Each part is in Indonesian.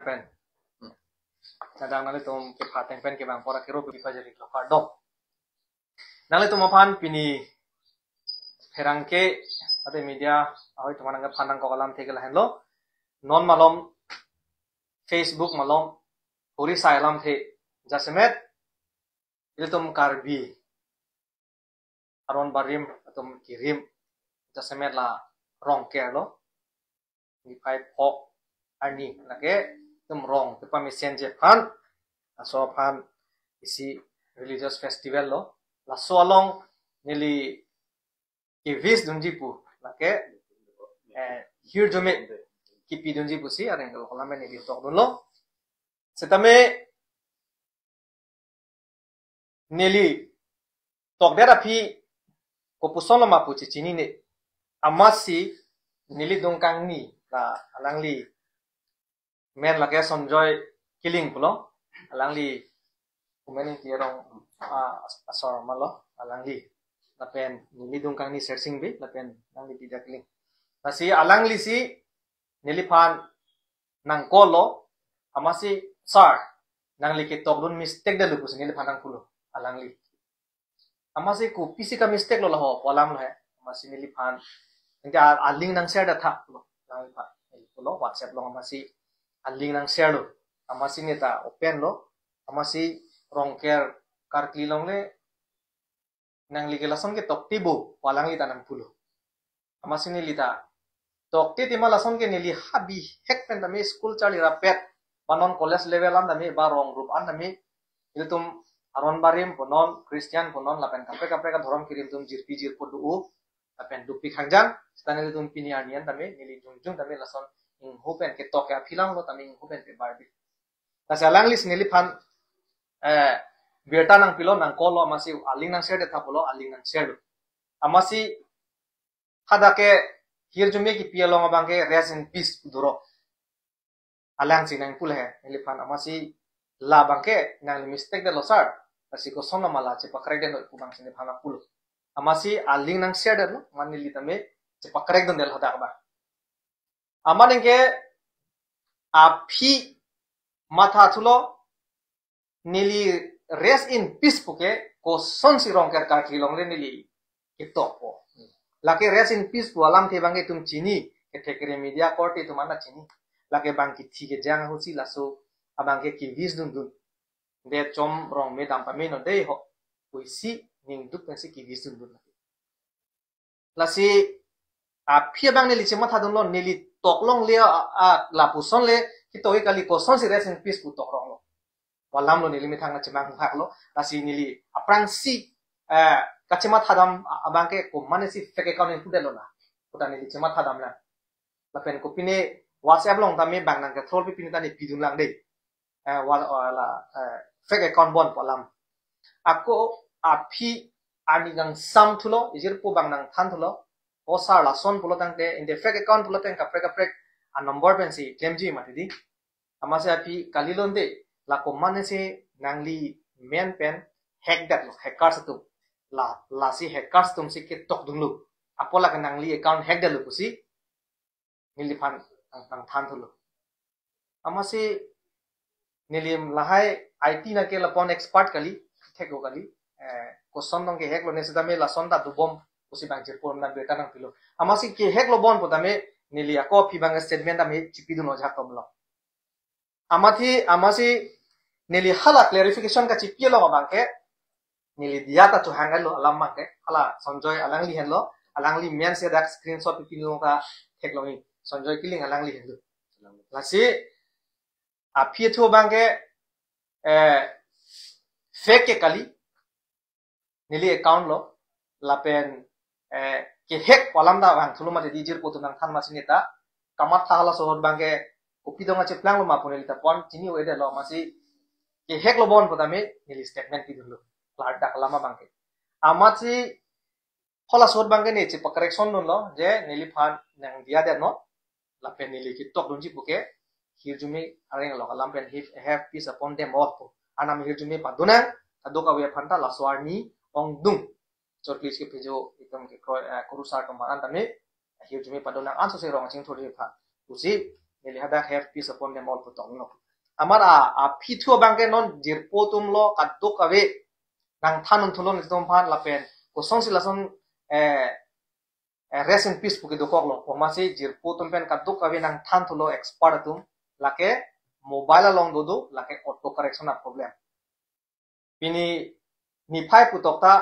pen nadang nali tum ke phateng pen ke bang pora kero bi pa jeli lo kardom nali tum aphan pini herangke ate media ahoi tumanang phanang ko kalam theke lahen lo non malom Facebook malom puri sailam the jasemet itu tum karbi aron barim atum kirim jasemet la rong ke lo ni pai pho ani lake tum rong te pa messenger phan aso phan isi religious festival lo la so along nili kivis dunji pu lake here jome kipi dunji pu si areng lo kolame ni tok lo setame nili tok dera phi ko puson lo mapu chi chini ne amasi nili dongkang ni la alangli men lake sonjoy killing pulo alangli kumeni tirong asor malo alangli lapen nili dongkang ni searching bi lapen alangli tidak killing nasi alangli si nili phan nang kolo amasi sar nang liki tok dun mistake da lupus nili phan nang pulo alangli amasi ku pisi ka mistake lo laho polam lo hai amasi nili phan inga aling nang share da tha lo nang pha lo whatsapp lo amasi aling nang share lo amasi neta open lo amasi rongker kar klilong le nang liki lason ke tok tibo polang li tanang pulo amasi nili ta tok ti tima lason ke nili habi hek pen dami school chali rapet panon college level an dami ba rong group an dami itu tum aron barim ponon Christian ponon lapen kapre kapre ka dhorom kirim tum jirpi jirpo du lapen dupi khangjang stane tum pini anian dami nili jungjung dami lason ing hopen ke tok ya philang lo tami ing hopen pe barbi tasalang lis nili phan beta nang pilo nang kolo amasi aling nang share de thapulo aling nang share amasi hadake hir jume ki pialo ngabangke rest in peace duro alang sinang pul hai nili phan amasi la bangke nang mistake de losar asi ko sona mala che pakrek de no kubang sine phana pul amasi aling nang share de no manili tame che pakrek don del hota ba amanenge api matha thulo nili rest in peace puke ko son si rong ker ka kilong le nili kitok po lake rest in peace pu alam the bange tum chini ke thekre media court tu mana chini lake bang ki thike jang hu si laso abangke ki vis dun dun de chom rong me dam pa me no de ho puisi ning duk pensi ki vis dun dun lasi aphi bang nili chema tha dun lo nili toklong le la puson le ki toi kali ko son si rest in peace pu tok rong lo walam lo nili mithang na chemang hak lo lasi nili aprang si kachema thadam abangke ko mane si fake account in pudelo na puta nili chema thadam la lapen ko pine whatsapp long tami bang nang ke throl pi pine tani pidun lang de wala fake account bon walam ako api ani gang sam thulo ijir po bang nang than thulo o sar la son pulo tang te in the fake account pulo tang kapre a number pen si klemji matidi amase api kalilon de la ko mane se nangli men pen hack that lo hackers tu la si hackers tum si ke tok dunglu apola ka nangli account hack da lu kusi nili phan tang than thulu amasi nilim lahai IT na ke lapon expert kali theko kali ko sondong ke hack lo nesida me la sonda du bom kusi bang jepur na beta nang pilo amasi ke hack lo bon potame nili ako phi bang statement da me chipi du no jak tomlo amasi nili hala clarification ka chipi lo bangke nili diata tu hangal lo alam bangke hala sonjoy alangli hen lo alangli men se dak screenshot pi lo ka thek lo ni sonjoy killing alangli hen lo lasi aphi thu bangke fake ke kali nili account lo lapen ke hack walam da bang thulu mate dijir potu nang than masineta kamat thala sohor bangke upi donga che plang lo ma puneli ta pon chini wede lo masi ke hack lo bon potame nili statement ki dulu lar dak lama bangke amati hola sohor bangke ne che correction non lo je nili phan nang dia de no lapen nili ki tok dunji puke hirjumi areng lo kalam pen have peace upon them all anam hirjumi paduna adoka we phanta la swarni ong dung chor please ke pejo itom ke kurusar to maran tame hirjumi paduna anso se rong ching thori pha usi nili hada have peace upon them all putong no amara a phithua bangke non jirpo tum lo kaduk kawe nang thanun thulon tom phan lapen ko song silason rest in peace puki dokok lo pomasi jirpo tum pen kaduk kawe nang than thulo expert tum lake mobile long dodo lake auto correction a problem pini ni phai putok ta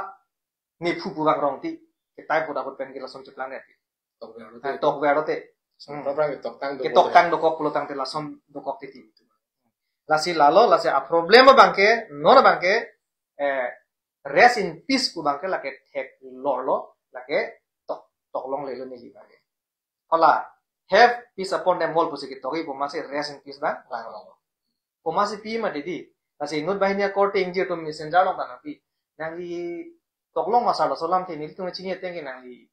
ni phu buang rong ti kitai puda put pen kila som chuplang ne tok vero te ke tok tang dokok pulo tang te lasom dokok ti lasi lalo lasi a problema bangke non bangke rest in peace ku bangke lake tek lorlo lake tok long le lo ni bangke hola have peace upon them all pusi ki togi pomasi rest in peace bang lang long pomasi pi ma didi lasi nut bahinia korte injir to messenger long ta pi nang li tok long masa lo solam te ni tu chini tengi nang li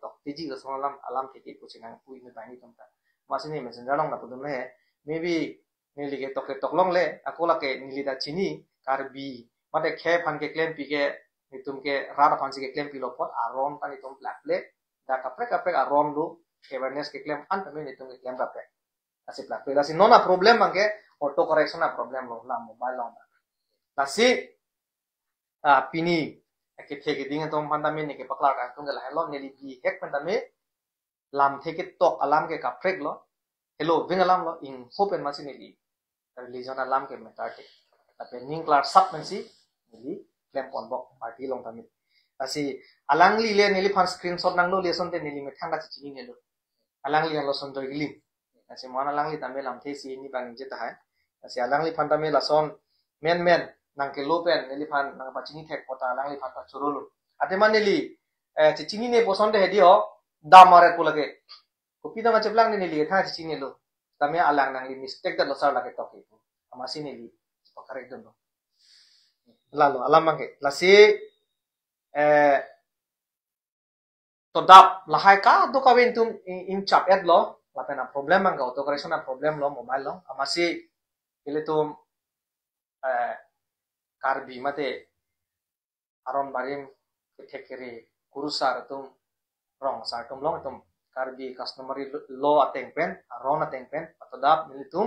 tok tiji lo solam alam te ti pusi nang pui nut bahini tom ta masi ni messenger long na pudum le maybe nili ke tok long le akola ke nili da chini karbi mate khe phan ke claim pi ke nitum ke rada phan ke claim pi lo pot aron ta nitum black le da kapre aron lu awareness ke claim an tame nitum ke claim kapre asi black le asi nona problem bangke auto correction na problem lo la mobile lo asi pini ke theke ding tom pandame ne ke pakla ka tung la hello nili bi hek pandame lam theke tok alam ke kaprek lo hello vingalam lo in hope and masinili religion alam ke metarte tapi ning klar sap mensi nili claim pon bok party long tami asi alang li le nili fan screenshot nang lo lesson te nili methang da chichini ne lo alang li lo son joy gili asi mon alang li tame lam the si ni bang je ta hai asi alang li fan tame la son men nang ke lo pen nili fan nang pa chini thek pota alang li fan ta churulu ate man nili chichini ne poson de hedio da mare ko lage ko pi da ma cheplang ne nili tha chichini lo tame alang nang li mistake da lo sar lage to ke amasi nili correct dong lalu alam mangke lasi to dap lahai ka do ka tum in chap et lo la pena problem mangka auto correction na problem lo mobile lo amasi ile tum karbi mate aron barim thekere kurusar tum rong sar tum long tum karbi customer lo ateng pen aron ateng pen to dap ile tum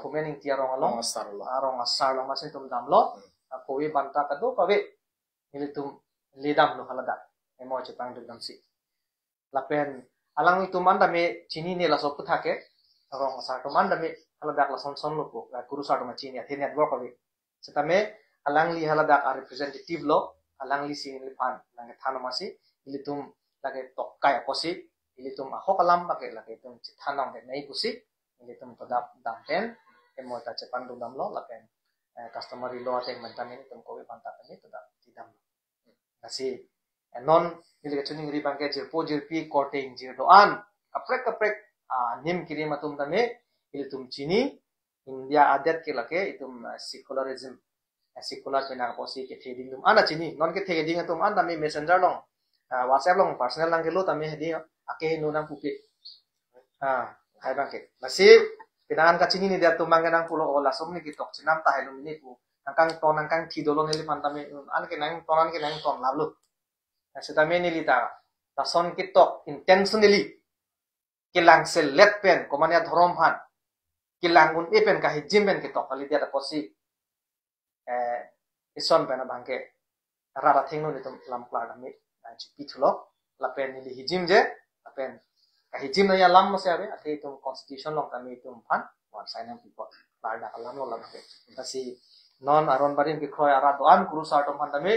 fumening tiarong along arong asar long masin tum dam lo kowe banta kado kawe ilitum lidam lo halada emo chepang dum si lapen alang itu manda me chini ne la so puthake arong asar to manda me halada la son lo ko guru sa to ma chini athe network kawe setame alang li halada a representative lo alang li sin li pan lang thano masi ilitum lage tokkai kosi ilitum a hokalam bake lage tum chithanong de nei kusi ilitum todap dampen emo ta chepan dum lo lapen customer lo ateng mantamin tum kowe banta kami todap tidam nasi non nili chuning ri bangke jirpo jirpi korting jir do an kaprek nim kiri matum tame ilitum chini india adat ke lake itum secularism secular pena posi ke theding dum ana chini non ke theding tum an tame messenger long whatsapp long personal lang ke lo tame hedi ake no nang pupe hai bangke nasi pinangan ka chini ni dia tu manganang pulo ola somni kitok chinam ta helum ni pu nangkang thidolo nili pantame an ke nang tonan ke nang ton lablu setame nili ta son kitok intentionally kilang select pen komania dhorom phan kilang un epen ka hijim pen kitok ali dia ta posi ison pen bangke rara thengno ni tum lam klar ami chipi thulo lapen nili hijim je lapen kahijim na yalam mo sabe ate tum constitution long kami tum phan wan sign people larda alam lo lam kasi non aron barin ki khoy ara doan kuru sa tum phan tame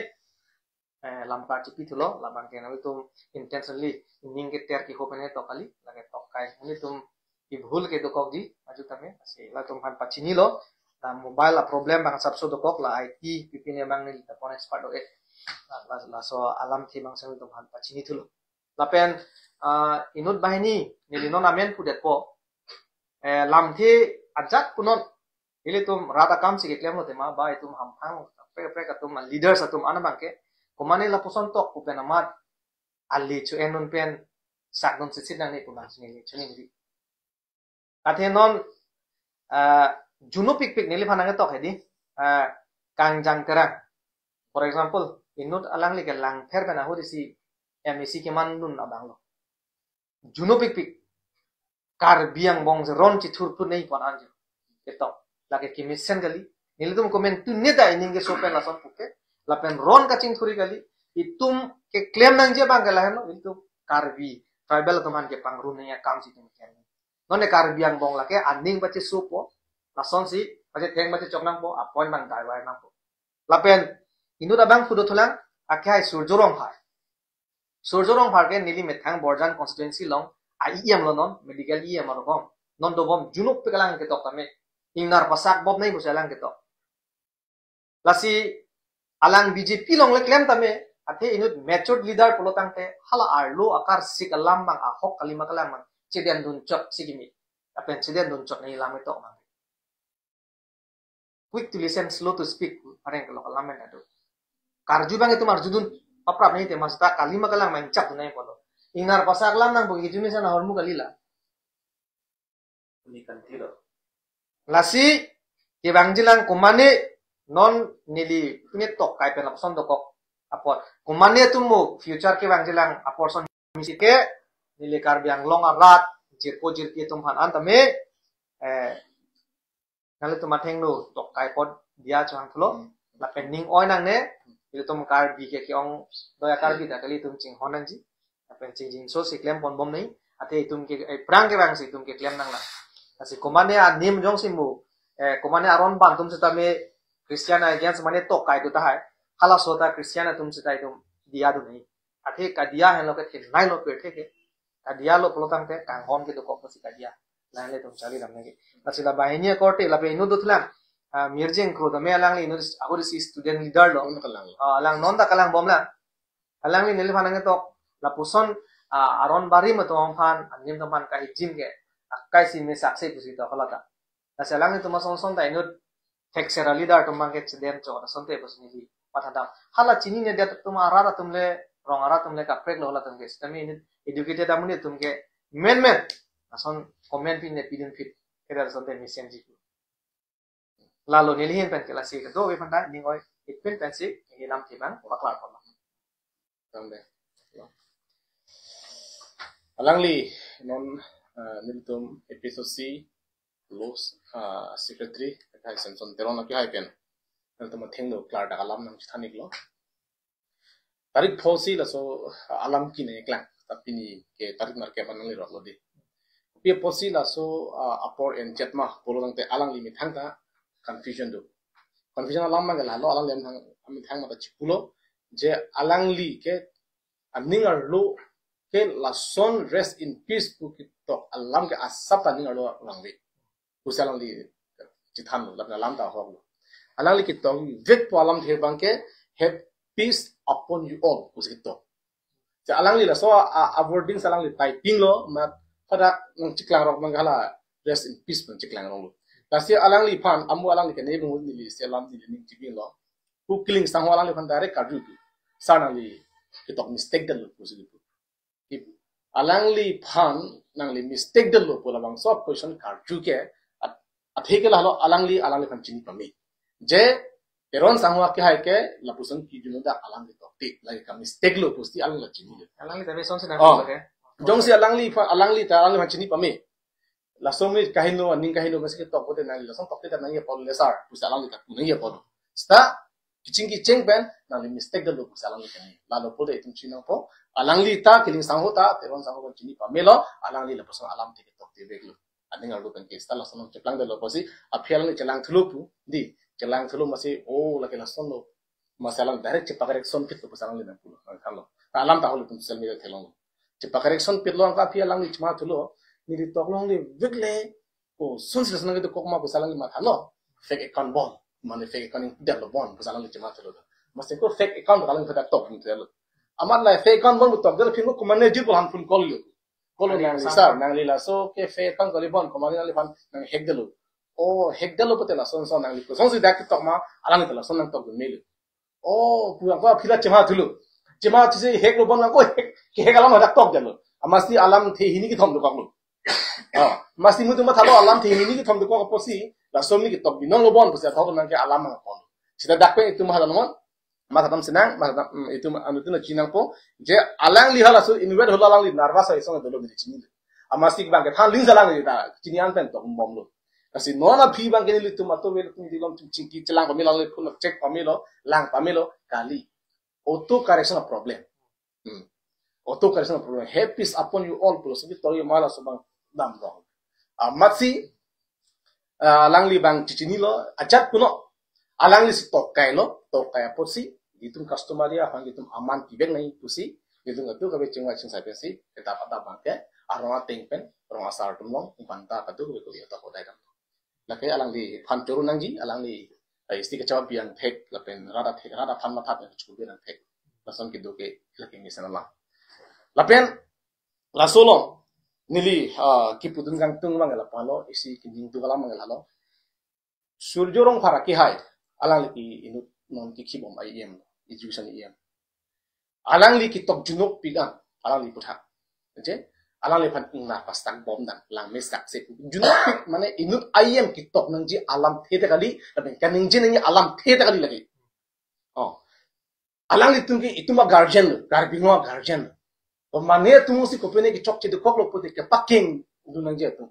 lam ka chipi thulo labang ke nami tum intentionally ning ke ter ki hopene to kali lage to kai ni tum i bhul ke to kok di aju tame asi la tum phan pachini lo na mobile problem bang sabso to kok la IT pipine bang ni ta pon expert o la so alam thi bang sang tum phan pachini thulo lapen inut bahini nilino namen pudet po lam thi ajak punon ile tum rada kam si klem hote ma ba itum ham phang pre katum leaders atum anabangke komane la poson tok pupen amat ali chu enun pen sakdon sit nang ni punan ni chuni ni athe non juno pik nili phanang tok hedi kangjang terang for example inut alang li ke lang pher bena hodisi MEC ke man nun abang lo juno pik kar biang bong ron ci thur pun nei pon anjo eto lage kimisen gali nilidum komen tu neda ining ke sopen la son puke la pen ron ka ching thuri gali itum ke claim nang je bang gala no itu karbi tribal teman ke pangru ne ya kam si tum ken none karbi ang bong la ke aning bache supo la son si bache teng bache chok nang po appointment dai wai nang po la pen inu da bang fudo thulang akhai surjorong phar ke nili methang borjan constituency long IEM lo non medical IEM ro kom non do bom junuk pe kalang ke tok tame ingnar pasak bob nei busalang ke tok lasi alang BJP long le claim tame ate inut matured leader polotang te hala arlo akar sik alam bang ahok kalima kalang man ciden dun chok sigimi apen ciden dun chok nei lam tok man quick to listen slow to speak areng kalau kalamen ado karju bang itu marjudun paprap nei te masta kalima kalang man chak nai polo ingnar pasak lam nang bogi jumi sana hormu kalila ni kan tiro lasi ke bangjilang kumane non nili punya tok kai pen lapson dokok apor kumane tumu future ke bangjilang apor son misike nili karbiang long arat jirko jirki tumhan antame nale tumateng no tok kai pod dia chang thlo la pending oi nang ne itu tum kar bi ke ong doya kar bi da kali tum ching honan ji apen ching jing so si claim pon bom nei ate tum ke prang ke bang si tum ke claim nang la asi kumane a nim jong simu kumane aron ban tum setame Kristiana against mane tok kai tu tahai hala sota Kristiana tum sitai tum dia du nei athe ka dia hen lo ke the nai lo pe the ke ka dia lo polotang te kang hom ke to ko si ka dia lai le tum chali ram ne asila bahini korte la pe inu dutlan mirjeng kro da me alang inu agor si student leader lo alang non da kalang bom la alang ni nil phanang to la puson aron bari ma to phan anim to phan ka jim ke akai si me sakse pusi to khalata asalang ni tuma son son da inu Texera leader tumbang ke cedem cho na sonte bos ni pathada hala chini ne dia tuma arara tumle rong ara tumle ka prek lo la tumke stami ni educated amune tumke men ason comment pin ne pidin fit keda sonte ni senji lalo nilihin pen kala si do we panda ningoi ipin pen si ni nam thibang paklar pon tambe alangli non niltum episode C los secretary kai senson teron ki hai pen naltum thengno klar da alam nang thanik lo tarik phosi la so alam ki ne klang tapini ke tarik mar ke banang li ro lo di pi phosi la so apor en chatma polong te alang li mi thangta confusion alam ma la lo alang lem thang ami thang ma ta chipulo je alang li ke aningar lo ke la son rest in peace pu ki to alam ke asapa ningar lo langwi usalang li chithan lo la lam ta ho alang li ki to vet po alam the bang ke have peace upon you all usito ja alang li la so avoiding salang li typing lo ma pada ng chiklang rok mangala rest in peace pun chiklang rong lo lasi alang li phan amu alang li ke ne bu ni li selam ni ni chiping lo pu killing sang alang li phan direct kadu tu sana li ki to mistake dal lo usito alang li phan nang li mistake dal lo pola bang so question kadu ke atheke la lo alang li phan chini pami je teron sangwa ke hai ke lapusan ki juno da alang li to ti lai ka mistake lo pusti alang la chini alang li tabe son se na ko ke jong si alang li phan chini pami la somi kahino aning kahino mas ke to ko de na la song to te da na ye pol le sar pus alang li ka tu ye pol sta kiching ki cheng ben na li mistake da lo pus alang li kani la lo pol de tum chino po alang li ta kiling sangho ta teron sangho chini pami lo alang li la pusan alam te ke to te bek lo aning alu kan ke sta la sonong cheplang de lo posi aphial ni chelang thulu pu di chelang thulu masi o la ke la son lo masalang direct chepa correction pit lo pusalang li na pulo kan lo alam ta holu tum social media thelong chepa correction pit lo ka phialang ni chma thulo ni ri toklong li vigle ko sun sil sanang ke kokma pusalang li ma thalo fake account bon mane fake account de lo bon pusalang li chma thulo masi ko fake account kalang phata top ni thelo amar la fake account bon top de phin ko kumane ji ko han phun call yo kolo nang li sar nang li la so ke fake account ko li bon ko mali fan nang hack de lo o hack de lo patela son son nang li ko son si dak tok ma alang ni tela son nang tok me lo o puang ko phila chma thulo chma chise hack lo bon ko hack alam dak tok de lo amasti alam the hini ki thom do kaklo masti mu tuma thalo alam the hini ki thom do ko posi la som ni ki tok binong lo bon posi thok nang ke alam ma pon sida dak pe itu ma halan mon ma thadam senang ma itu anu tu na chinang po je alang li hala so inwed hola alang li nervous ai song do lo ni chini amasik bang ke than ling zalang ni da kini an pen to bom lo kasi nona phi bang ke ni tu ma to wel tu di lom tu chingki chelang pamilo le phun check pamilo lang pamilo kali auto correction of problem auto correction of problem happy upon you all plus bi to yo mala so bang dam do amatsi langli bang chichini lo achat kuno alangli si tok kai lo tok kai posi ditum customer dia hang ditum aman kibek nai pusi ditum atu ka be chingwa ching sai pensi eta pata bangke aroma tengpen roma sar tumong banta katu ko yo ta kodai dam lakai alangli phan toru nangji alangli isti ka chaw biang thek lapen rada phan ma tha pe chu be nang thek lason ki do ke lakin ni sanala lapen lasolong nili ki pudun gang tung mangala palo isi kinjing tu kala mangala lo surjorong phara ki hai alang li inut non ki khibom IEM education IEM alang li ki tok junok pigang alang li putha je alang li phan ingna pastak bom dan lang mesak se junok pik mane inut IEM ki tok nang ji alam thete kali laben kaning je nang alam thete kali lagi oh alang li tung ki ituma guardian garbingo guardian o mane tumu si kopene ki chok che de koklo pote ke paking dunang je tu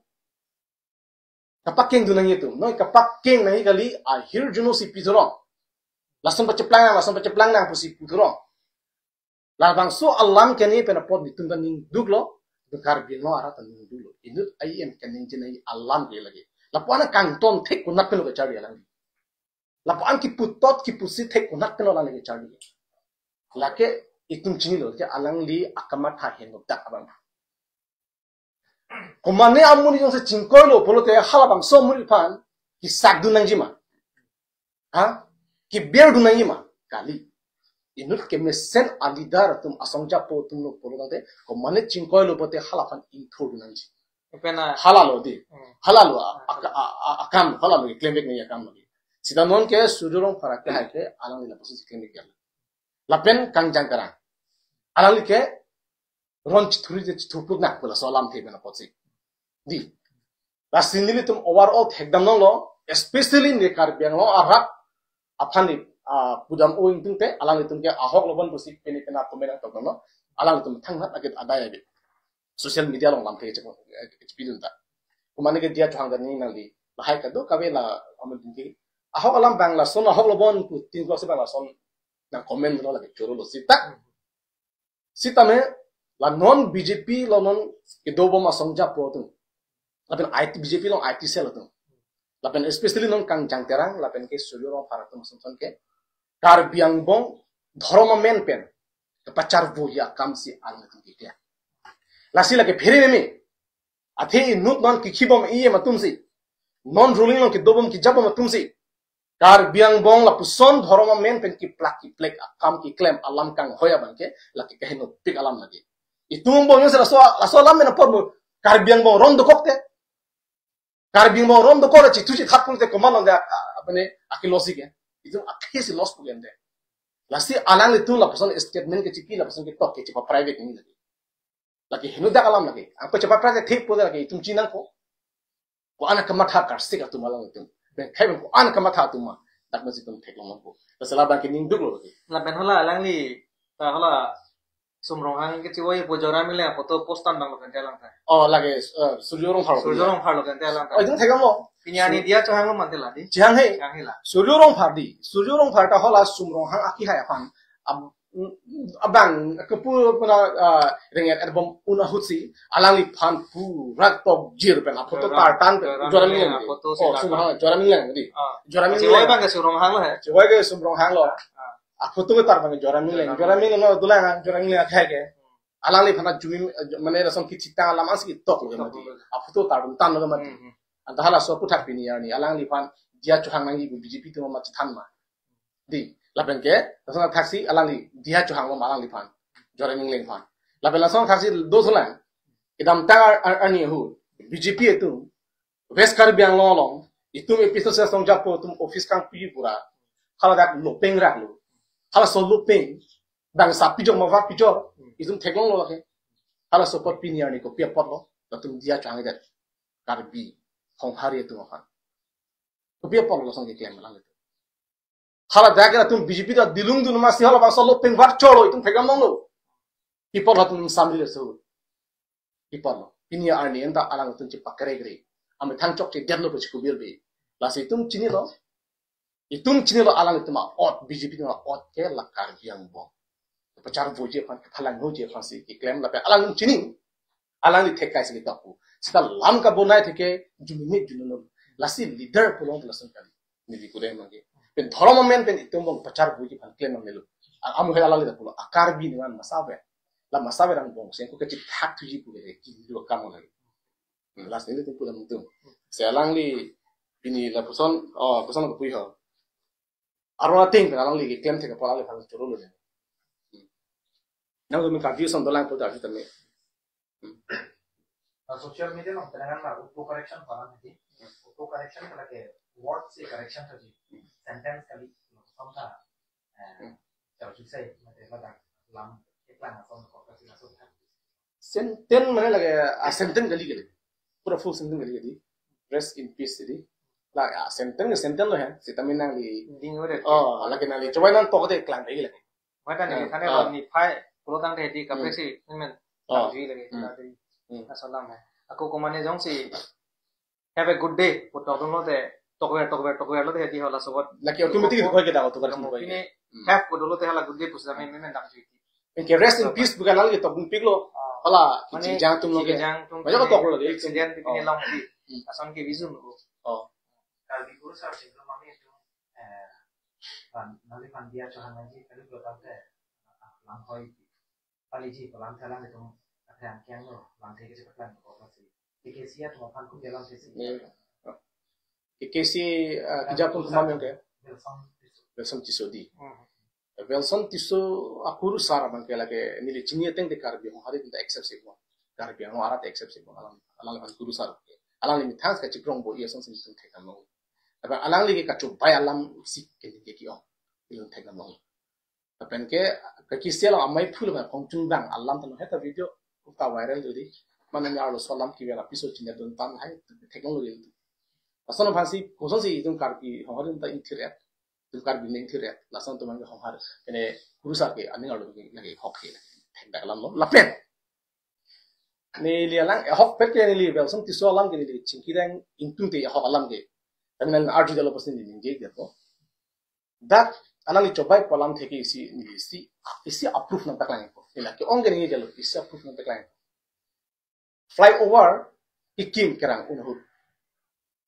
kapaking dunang itu noi kapaking nai kali akhir juno si pidoro langsung peceplang nang pusi pidoro la bang so alam kene pena pot ditungkan ning duglo bekar bino ara tan ning duglo inut IEM kening jenai alam ke lagi lapuana kangton thek kunat pelo cari alang lapuan ki putot ki pusi thek kunat pelo lagi cari lake itung chini lo je alang li akamat ha hen tak abang komane amuni jong se chingkoi lo polo te halabang so muri pan ki sak du nang jima ha ki ber du nang jima kali inut ke mesen alidar tum asongja po tum lo polo te komane chingkoi lo pote halapan intro du nang ji pena halalo di halalo akam halalo claim back ni akam lagi sida non ke sudurong farak ke hai ke alang li la posi claim back lapen kangjang karang alang like ron chituri je chitupuk na pula solam the bena potsi di lasinili tum overall thekdam lo especially ne kar biang lo arak aphani pudam o ingtung te alang tum ke ahok lobon posi peni pena komena to no alang tum thanghat agit adaya be social media lo lam the che experience ta kumane ke dia thang ni nali lahai ka do kabe la amul dingi ahok alam bangla son ahok lobon pu tin ko se bangla son na comment lo lagi choro lo sita me la non BJP lo non ke dobo ma songja pro tu lapen IT BJP lo IT sel tu lapen especially non kang jang terang lapen ke sujuro para tu son ke kar biang bong dhoroma men pen ke pacar bo ya kam si al tu ke lasi lage phere me athe nut non ki khibom iye ma tum si non ruling lo ke dobom ki jabom tum si kar biang bong la puson dhoroma men pen ki plek kam ki claim alam kang hoya banke la ki kahino pik alam lagi itung bong yose la so alam men por mo kar biang bong rom do kokte kar biang bong rom do kora chi tuji thak pung te komando de apne akilosi ke itu akhi si loss pugen de la si alang le tu la puson statement ke chiki la puson ke tok ke chipa private ni lagi hinu da alam lagi apa chipa private thik po lagi itung chinang ko ana kamatha kar sik atu malang itu ben kai ben ko an kamatha tuma tak mesti tum thek long ko tasala ba ke ning duk lo la ben hola alang li ta hola sumrong hang ke chiwoi bojora mile foto postan bang lo kan telang ta oh lagi surjorong phar lo kan telang ta oh itu thekam lo pinyani dia chang lo mantel la di jang he la surjorong phar ta hola sumrong hang aki hai afan abang kepu puna renget album una hutsi alangi phan pu rak tok jir pen apoto tar tan jora mi foto oh sumrong jora mi lang di jora mi chiwoi bang ke surong hang lo he chiwoi ke sumrong hang lo apoto tar bang jora mi lang no dulang jora mi lang khai ke alangi phana jumi mane rasom ki chita alam as ki tok lo mati apoto tar tan lo mati anta hala so puthak pini yani alangi phan dia chuhang nangi BJP to ma chithan ma di lapen ke langsung taksi alangi dia chuhang lo malang lipan jora mingling pan lapen langsung taksi do thulang idam ta ani hu BJP itu west kar biang long itu episode sa song japo tum office kang pi pura hala dak lo peng rak lo hala so lo peng bang sa pi jong ma va pi jor itu theklong lo lake hala so pot pi ni ani ko pi pot lo tum dia chuhang ida kar bi hong hari itu ma ko pi pot lo song ke klem lang hala daga tum BJP da dilung du ma si hala bangsa lo peng var cholo itum thegam nong lo people hatum sambil so people ini arni enta alang tun ci pakare gre ame thang chok ci derlo ci kubir be lasi tum chini lo itum chini lo alang tuma ot BJP tuma ot ke lakar biang bo pachar boje pan phalang ho je phansi ki claim la pe alang chini alang li thekai sili tapu sita lam ka bonai theke junimi junno lasi leader pulong lasan kali ni di kudai mage pen dhoroma men pen itum bong pachar boje pan claim melu amu he alang li tapu akar bi dengan masabe la masabe rang bong sen ko ke thak tuji pu le ki lo kam lagi last ini tu pulang itu saya alang li ini la person person ko pui ho arona ting alang li claim theke pala le phang choro lo na kami kafir son dolang ko ta tame social media no terangan la auto correction para nanti auto correction kala ke word se correction tadi sentence kali somta jauh susah मतलब lam iklan atau korporasi langsung senten mana lagi senten kali kali pura full senten kali kali rest in peace jadi lah senten lo ya si taminang li ding udah lagi nali coba nang toko deh klan lagi lagi macam ni karena kalau ni pai kalau tang deh di kapresi memang jadi lagi dari asalam है aku kemana jong si have a good day वो talk लो दे talk लो दे di होला sobat lagi automatic ko kita auto correction ko ini have ko dulu deh hala good day pusat memang dang jadi Oke, rest in peace bukan lagi tok piglo. Pala, jang tum loge. Banyak ko tok loge. Kemudian ini long di. Asan ke vision ko. Kalau di kurus harus itu mami itu nanti pandia cuman lagi kalau belum tahu lampoi. Kali ji pelan pelan itu ada yang lo lantai ke cepat ko pasti. Dikesi ya cuma pan ku dalam sesi. Dikesi kijapun kumam yang kayak. Belson tisodi. Wilson tisu akuru sara man kela ke nili chinie teng de karbi ho hari tinta exception mo karbi ho arat exception mo alang han kuru sara alang ni thans ka chikrong bo yeson sin sin theka mo aba alang li ka chu bai alam sik ke ni ki o ilun theka mo apen ke ka kisela amai phul ma khong chung bang alam tan heta video ka viral jodi man ni aro solam ki bela piso chinya don tan hai technology asan phansi koson si dun karbi ho hari tinta internet tukar binding tiret lasan tuman ke homar ene kurusa ke aning alu lagi hok ke thenda kalam lo lapen ne lialang hok pet ke ne li belson tiso alam ke ni chinki dang intung te hok alam ke taminal arti dalo pasin ni nge ge ko dak anali chobai palam theke isi approve na taklang ko ila ke onge nge jalo isi approve na taklang flyover ikim kerang unhur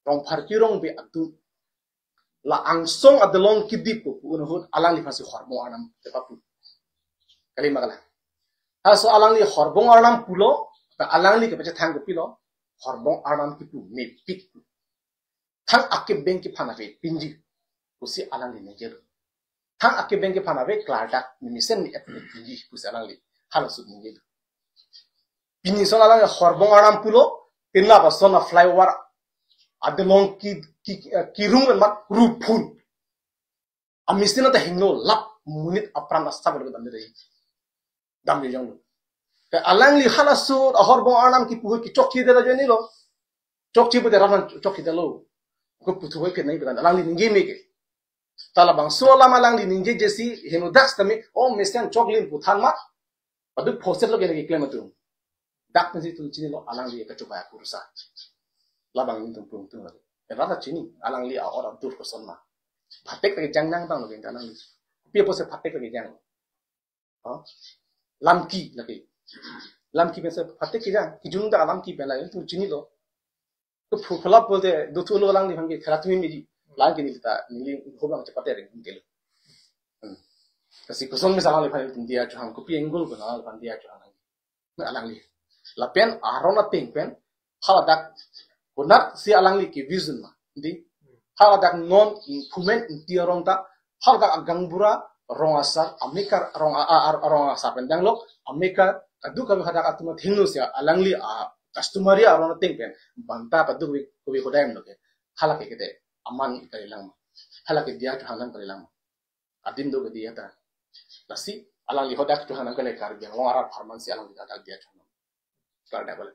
rong parkirong be atu la angsong adalong kidip ko unhut alang li fasi hormong anam tepapu kali magala haso alang li hormong anam pulo ta alang li ke pacha thang ko pilo hormong anam kipu me pik thang akke bank ki phanave pinji usi alang li nejer thang akke bank ki phanave klarda nimisen ni ep pinji usi alang li halo su nejer pinji so alang hormong anam pulo tinla ba sona flyover adalong kirung mat rupun amistina ta hingno lap munit apran asabel ko damre jong ka alang li halasu ahor bo anam ki puhu ki chokchi de jeni lo chokchi bu de raman chokchi de lo ko putu ho ke nai began alang li ninge me ke tala bang so la malang li ninge jesi henu dax tami o mesian choklin puthan ma adu phoset lo ke ni claim tu dak ni tu chini lo alang li ka choba kurusa labang ni tum pung tu rata chini alang li a ora dur ko sonna phatek ke jang nang tang lo gen alang li pia pose phatek ke jang lamki lamki pe se phatek ke jang ki jung da lamki pe la tu chini lo to phula bolte do tu lo alang li hangi khara tumi mi ji lang ke ni ta ni ho bang che pate re ngel kasi ko son mi salang li phai tin dia chu hang ko pi engol ko na pan dia chu alang li la pen arona ting pen hala dak Kunat si alang li ki vision ma di hala dak non improvement in tiarong ta hala dak agang bura rong asar amikar rong asar pendang lo amikar adu kami hada atuma thingno sia alang li a customer ya arona ting pen banta padu ko bi khodaim lo ke hala ke kete aman kali lang hala ke dia tu hanang kali lang adin do ke dia ta lasi alang li hodak tu hanang kali kar biang wong arab farman si alang li dak dia tu kar da bal